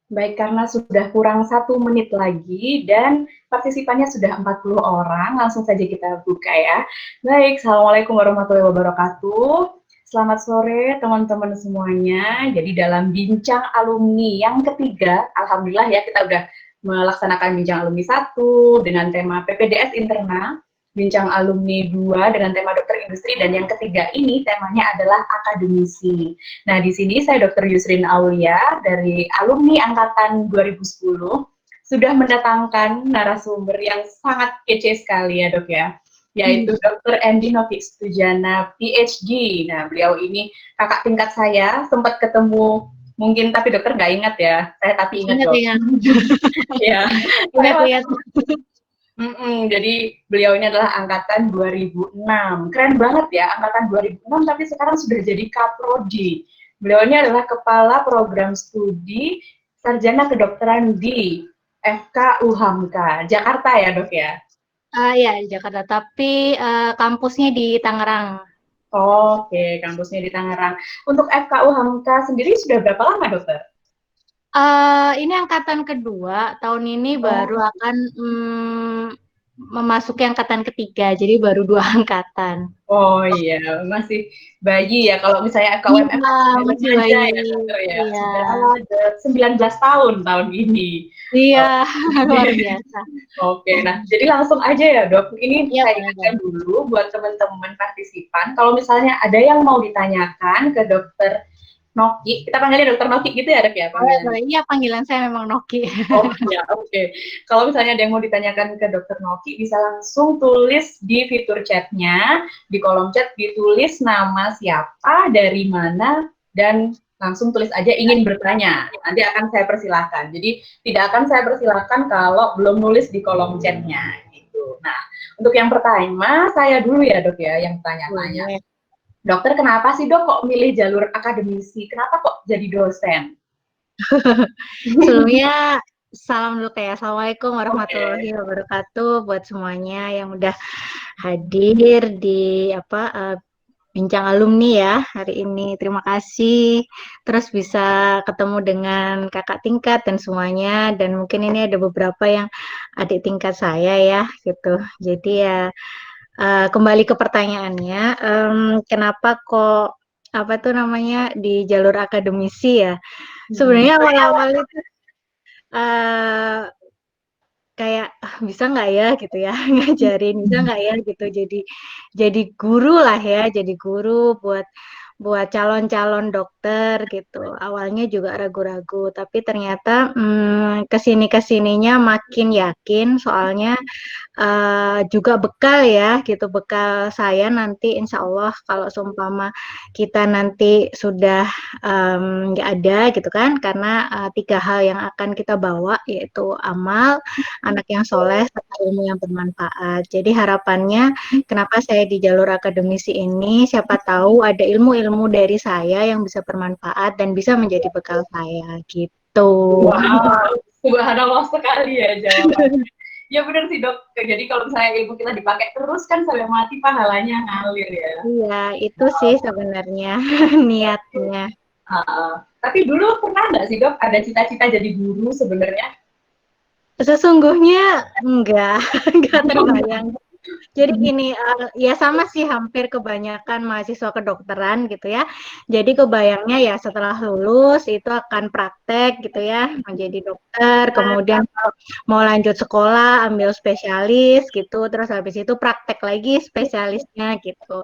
Baik, karena sudah kurang 1 menit lagi dan partisipannya sudah 40 orang, langsung saja kita buka ya. Baik, Assalamualaikum warahmatullahi wabarakatuh. Selamat sore teman-teman semuanya. Jadi dalam bincang alumni yang ketiga, alhamdulillah ya kita udah melaksanakan bincang alumni 1 dengan tema PPDS internal, bincang alumni 2 dengan tema dokter industri, dan yang ketiga ini temanya adalah akademisi. Nah, di sini saya Dr. Yusrin Aulia dari alumni angkatan 2010 sudah mendatangkan narasumber yang sangat kece sekali ya dok ya, yaitu Dr. Andy Novik Stujana, PhD. Nah, beliau ini kakak tingkat saya, sempat ketemu mungkin tapi dokter nggak ingat ya, saya tapi ingat dok. Ya, Ingat-ingat. Jadi beliau ini adalah angkatan 2006. Keren banget ya, angkatan 2006 tapi sekarang sudah jadi kaprodi. Beliau ini adalah kepala program studi sarjana kedokteran di FK UHAMKA, Jakarta ya dok ya? Ya, di Jakarta, tapi kampusnya di Tangerang. Oke, kampusnya di Tangerang. Untuk FK UHAMKA sendiri sudah berapa lama dokter? Ini angkatan kedua, tahun ini baru akan memasuki angkatan ketiga, jadi baru 2 angkatan. Oh iya, masih bayi ya. Kalau misalnya Iya, FKUMM kan sudah masih remaja bayi. ya dokter ya. Iya, Sudah 19 tahun tahun ini. iya, Oke. luar biasa. Oke, nah jadi langsung aja ya dok. Ini Iya, saya boleh. ingatkan dulu buat teman-teman partisipan. Kalau misalnya ada yang mau ditanyakan ke dokter Noki, kita panggilnya dokter Noki gitu ya dok ya Boleh, panggilannya? boleh. Iya, panggilan saya memang Noki. Oh ya, oke. Kalau misalnya ada yang mau ditanyakan ke dokter Noki, bisa langsung tulis di fitur chatnya, di kolom chat ditulis nama siapa, dari mana, dan langsung tulis aja ingin bertanya. Nanti akan saya persilahkan. Jadi tidak akan saya persilahkan kalau belum nulis di kolom chatnya. Gitu. Nah, untuk yang pertama, saya dulu ya dok ya, yang tanya-tanya. Boleh. Dokter, kenapa sih dok kok milih jalur akademisi? Kenapa kok jadi dosen? Sebelumnya salam dulu kayak Assalamualaikum warahmatullahi Oke. wabarakatuh buat semuanya yang udah hadir di bincang alumni ya hari ini. Terima kasih. Terus bisa ketemu dengan kakak tingkat dan semuanya, dan mungkin ini ada beberapa yang adik tingkat saya ya gitu. Jadi ya kembali ke pertanyaannya, kenapa kok di jalur akademisi ya? Hmm. Sebenarnya awal-awal itu uh, kayak bisa nggak ya gitu ya ngajarin, bisa nggak ya gitu, jadi guru lah ya, jadi guru buat calon-calon dokter gitu. Awalnya juga ragu-ragu, tapi ternyata kesini kesininya makin yakin, soalnya juga bekal ya gitu, bekal saya nanti insya Allah kalau seumpama kita nanti sudah nggak ada gitu kan, karena 3 hal yang akan kita bawa yaitu amal, anak yang soleh, serta ilmu yang bermanfaat. Jadi harapannya kenapa saya di jalur akademisi ini, siapa tahu ada ilmu-ilmu dari saya yang bisa bermanfaat dan bisa menjadi bekal saya gitu. Wow, subhanallah sekali ya jawabannya. Ya benar sih dok, jadi kalau misalnya ilmu kita dipakai terus kan sampai mati pahalanya ngalir ya. Iya, itu sih sebenarnya niatnya. Tapi dulu pernah nggak sih dok ada cita-cita jadi guru sebenarnya? Sesungguhnya enggak, enggak terbayang. Jadi gini, ya sama sih hampir kebanyakan mahasiswa kedokteran gitu ya. Jadi kebayangnya ya setelah lulus itu akan praktek gitu ya, menjadi dokter, kemudian kalau mau lanjut sekolah ambil spesialis gitu, terus habis itu praktek lagi spesialisnya gitu.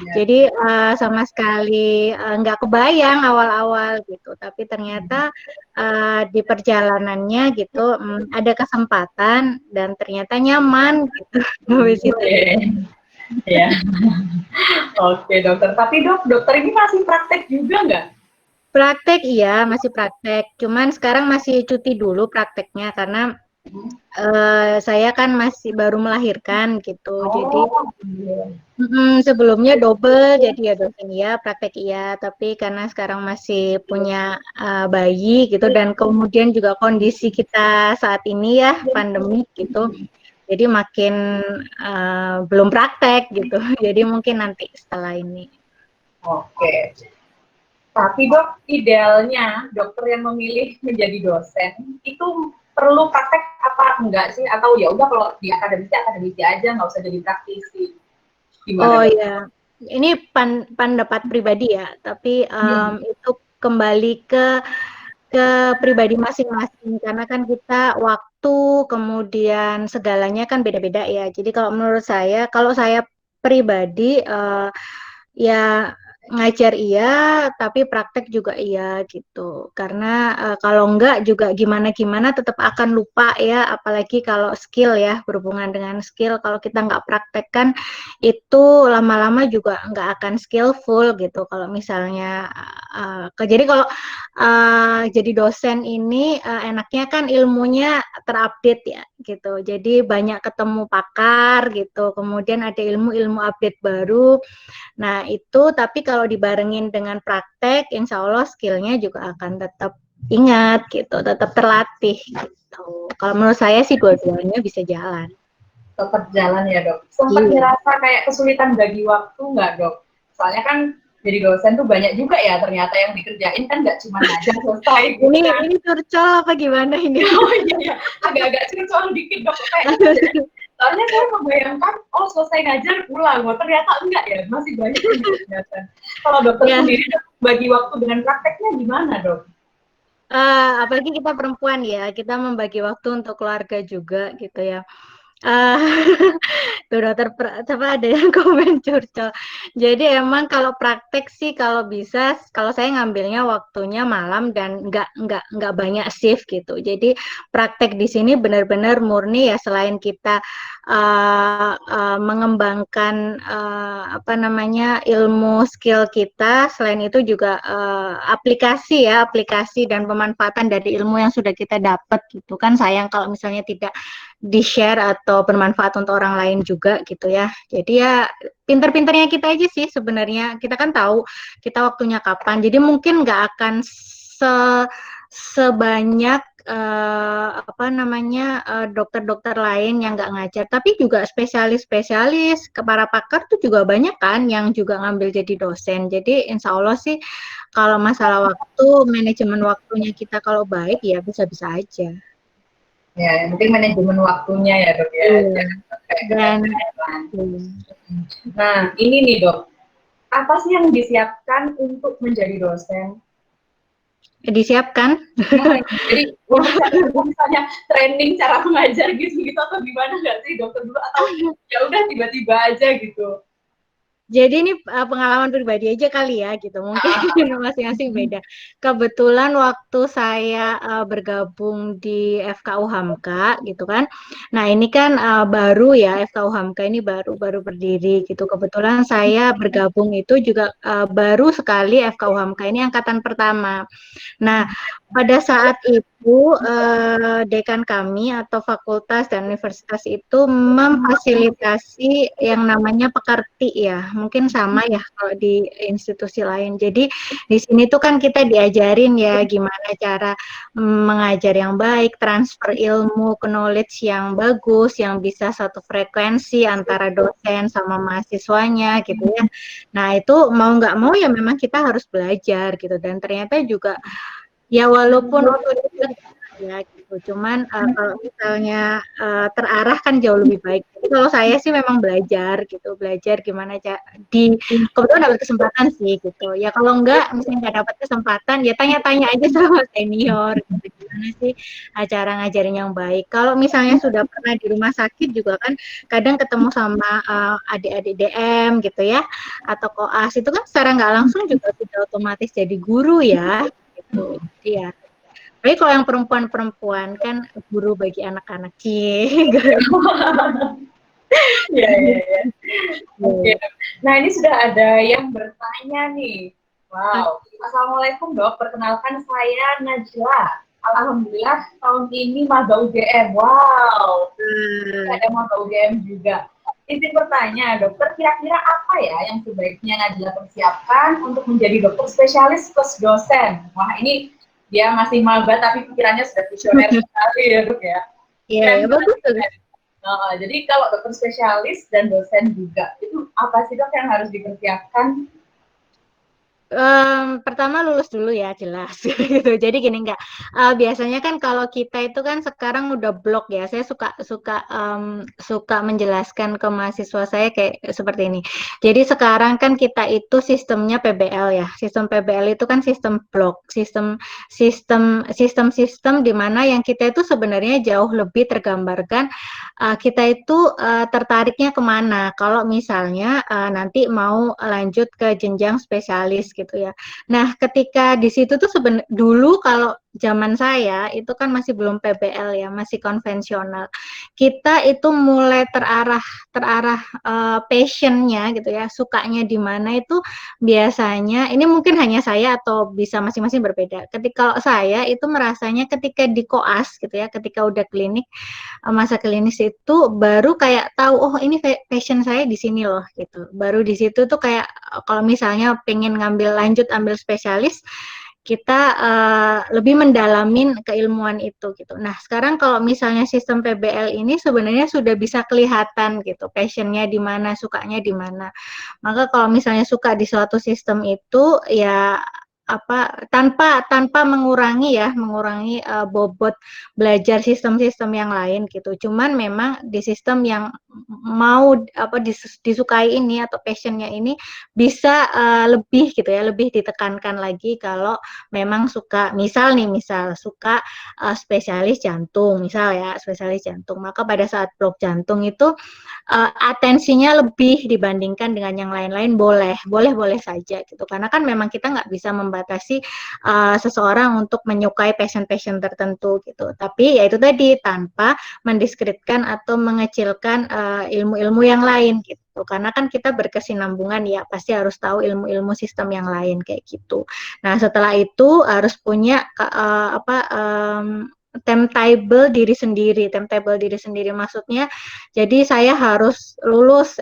Ya. Jadi sama sekali nggak kebayang awal-awal gitu, tapi ternyata di perjalanannya gitu ada kesempatan dan ternyata nyaman gitu. Habis itu Oke, ya. Oke dokter. Tapi dok, dokter ini masih praktek juga nggak? praktek, iya masih praktek, cuman sekarang masih cuti dulu prakteknya karena saya kan masih baru melahirkan gitu. Jadi Oh, iya. sebelumnya double, jadi ya dosen ya, praktek iya, tapi karena sekarang masih punya bayi gitu, dan kemudian juga kondisi kita saat ini ya pandemi gitu, jadi makin belum praktek gitu. Jadi mungkin nanti setelah ini. Oke. Tapi dok, idealnya dokter yang memilih menjadi dosen itu perlu praktek apa enggak sih? Atau ya udah kalau di akademisi aja, nggak usah jadi praktisi. Oh Gimana dok? ya, ini pendapat pribadi ya, tapi itu kembali ke pribadi masing-masing karena kan kita waktu kemudian segalanya kan beda-beda ya. Jadi kalau menurut saya, kalau saya pribadi ya ngajar iya, tapi praktek juga iya gitu. Karena kalau enggak juga gimana-gimana tetap akan lupa ya, apalagi kalau skill ya, berhubungan dengan skill. Kalau kita nggak praktekkan itu lama-lama juga nggak akan skillful gitu. Kalau misalnya, jadi kalau jadi dosen ini enaknya kan ilmunya terupdate ya gitu. Jadi banyak ketemu pakar gitu. Kemudian ada ilmu-ilmu update baru. Nah, itu tapi kalau dibarengin dengan praktek, insya Allah skillnya juga akan tetap ingat gitu, tetap terlatih gitu. Kalau menurut saya sih dua-duanya bisa jalan. Tetap jalan ya dok. Sempat Iya. ngerasa kayak kesulitan bagi waktu nggak dok? Soalnya kan jadi dosen tuh banyak juga ya ternyata yang dikerjain kan nggak cuma ngajar selesai gitu Ini kan. ini curcol apa gimana ini? Oh iya, iya. Agak-agak curcol dikit dok. Kayak soalnya saya membayangkan, oh selesai ngajar pulang. Oh, ternyata enggak ya, masih banyak yang dikerjakan. Kalau dokter Ya, sendiri dok, bagi waktu dengan prakteknya gimana dok? apalagi kita perempuan ya, kita membagi waktu untuk keluarga juga gitu ya. Eh, Tuh dokter apa ada yang komen curcol. Jadi emang kalau praktek sih kalau bisa kalau saya ngambilnya waktunya malam dan nggak banyak shift gitu. Jadi praktek di sini benar-benar murni ya selain kita mengembangkan apa namanya ilmu skill kita, selain itu juga aplikasi dan pemanfaatan dari ilmu yang sudah kita dapat gitu kan sayang kalau misalnya tidak di-share atau bermanfaat untuk orang lain juga gitu ya. Jadi ya pinter-pinternya kita aja sih sebenarnya. Kita kan tahu kita waktunya kapan. Jadi mungkin nggak akan sebanyak apa namanya dokter-dokter lain yang nggak ngajar, tapi juga spesialis-spesialis, para pakar tuh juga banyak kan yang juga ngambil jadi dosen. Jadi insya Allah sih kalau masalah waktu, manajemen waktunya kita kalau baik ya bisa-bisa aja. Ya, yang penting manajemen waktunya ya dok ya. Iya. Jangan sampai Dan keteteran. Nah, ini nih dok, apa sih yang disiapkan untuk menjadi dosen? disiapkan. Nah, jadi untuk misalnya training cara mengajar gitu-gitu atau gimana nggak sih dokter dulu atau ya udah tiba-tiba aja gitu? Jadi ini pengalaman pribadi aja kali ya gitu. Mungkin Ah, masing-masing beda. Kebetulan waktu saya bergabung di FKU Hamka gitu kan. Nah, ini kan baru ya FKU Hamka ini baru berdiri gitu. Kebetulan saya bergabung itu juga baru sekali FKU Hamka ini angkatan pertama. Nah, pada saat itu dekan kami atau fakultas dan universitas itu memfasilitasi yang namanya pekerti ya. Mungkin sama ya kalau di institusi lain. Jadi di sini tuh kan kita diajarin ya gimana cara mengajar yang baik, transfer ilmu, knowledge yang bagus, yang bisa satu frekuensi antara dosen sama mahasiswanya gitu ya. Nah, itu mau nggak mau ya memang kita harus belajar gitu. Dan ternyata juga ya walaupun otodidak ya gitu, cuman kalau misalnya terarah kan jauh lebih baik. Jadi kalau saya sih memang belajar gitu, belajar gimana kebetulan dapat kesempatan sih gitu. Ya kalau enggak, misalnya nggak dapat kesempatan, ya tanya-tanya aja sama senior gitu. Gimana sih cara ngajarin yang baik. Kalau misalnya sudah pernah di rumah sakit juga kan kadang ketemu sama adik-adik DM gitu ya, atau koas itu kan secara nggak langsung juga sudah otomatis jadi guru ya gitu. Iya. Tapi kalau yang perempuan-perempuan kan guru bagi anak-anak cie. ya, ya, ya. Oke. Nah, ini sudah ada yang bertanya nih. Wow. Assalamualaikum dok, perkenalkan saya Najla. Alhamdulillah tahun ini maba UGM. Wow. Ada maba UGM juga. Izin bertanya, dokter, kira-kira apa ya yang sebaiknya Najla persiapkan untuk menjadi dokter spesialis plus dosen? Wah, ini dia masih maba tapi pikirannya sudah visioner sekali ya dok ya. Iya, Keren ya banget. bagus bagus. Jadi kalau dokter spesialis dan dosen juga, itu apa sih dok yang harus dipersiapkan? Pertama lulus dulu ya, jelas gitu. Jadi gini, enggak, biasanya kan kalau kita itu kan sekarang udah blok ya, saya suka suka, suka menjelaskan ke mahasiswa saya kayak seperti ini. Jadi sekarang kan kita itu sistemnya PBL ya, sistem PBL itu kan sistem blok, sistem di mana yang kita itu sebenarnya jauh lebih tergambarkan, kita itu, tertariknya kemana kalau misalnya, nanti mau lanjut ke jenjang spesialis gitu ya. Nah, ketika di situ tuh dulu kalau zaman saya itu kan masih belum PBL ya, masih konvensional. Kita itu mulai terarah terarah passion-nya gitu ya, sukanya di mana itu biasanya ini mungkin hanya saya atau bisa masing-masing berbeda. Kalau saya itu merasanya ketika di koas gitu ya, ketika udah klinik, masa klinis itu baru kayak tahu oh ini passion saya di sini loh gitu. Baru di situ tuh kayak kalau misalnya pengen lanjut ambil spesialis kita lebih mendalamin keilmuan itu gitu. Nah, sekarang kalau misalnya sistem PBL ini sebenarnya sudah bisa kelihatan gitu, passionnya di mana, sukanya di mana. Maka kalau misalnya suka di suatu sistem itu ya apa tanpa tanpa mengurangi bobot belajar sistem-sistem yang lain gitu. Cuman memang di sistem yang mau disukai ini atau passionnya ini bisa lebih gitu ya, lebih ditekankan lagi kalau memang suka misal suka spesialis jantung misal ya spesialis jantung maka pada saat blok jantung itu atensinya lebih dibandingkan dengan yang lain-lain boleh saja gitu karena kan memang kita nggak bisa membatasi seseorang untuk menyukai passion-passion tertentu gitu tapi ya itu tadi tanpa mendiskreditkan atau mengecilkan ilmu-ilmu yang lain gitu karena kan kita berkesinambungan ya pasti harus tahu ilmu-ilmu sistem yang lain kayak gitu. Nah setelah itu harus punya timetable diri sendiri maksudnya jadi saya harus lulus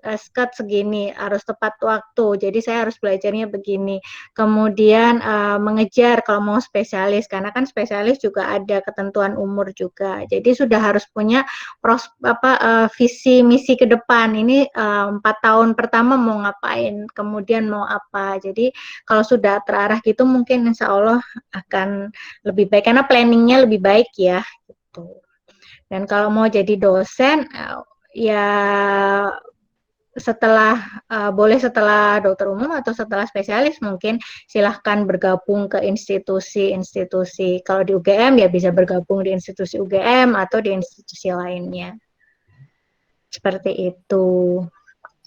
SKAT segini, harus tepat waktu. Jadi saya harus belajarnya begini. Kemudian mengejar kalau mau spesialis, karena kan spesialis juga ada ketentuan umur juga. Jadi sudah harus punya visi misi ke depan. Ini 4 tahun pertama mau ngapain, kemudian mau apa. Jadi kalau sudah terarah gitu mungkin insya Allah akan lebih baik karena planningnya lebih baik ya. Gitu. Dan kalau mau jadi dosen, ya boleh setelah dokter umum atau setelah spesialis mungkin silahkan bergabung ke institusi-institusi. Kalau di UGM ya bisa bergabung di institusi UGM atau di institusi lainnya. Seperti itu.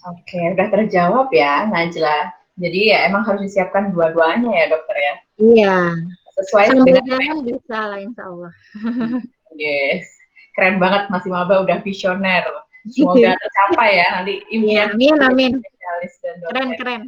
Oke, udah terjawab ya, Najla. Jadi ya emang harus disiapkan dua-duanya ya, dokter ya. Iya. Sesuai Sambil dengan jalan bisa lah insya Allah. yes. Keren banget masih maba udah visioner. Semoga tercapai ya nanti Iya, impian amin, amin. spesialis dan Keren, dosen. keren.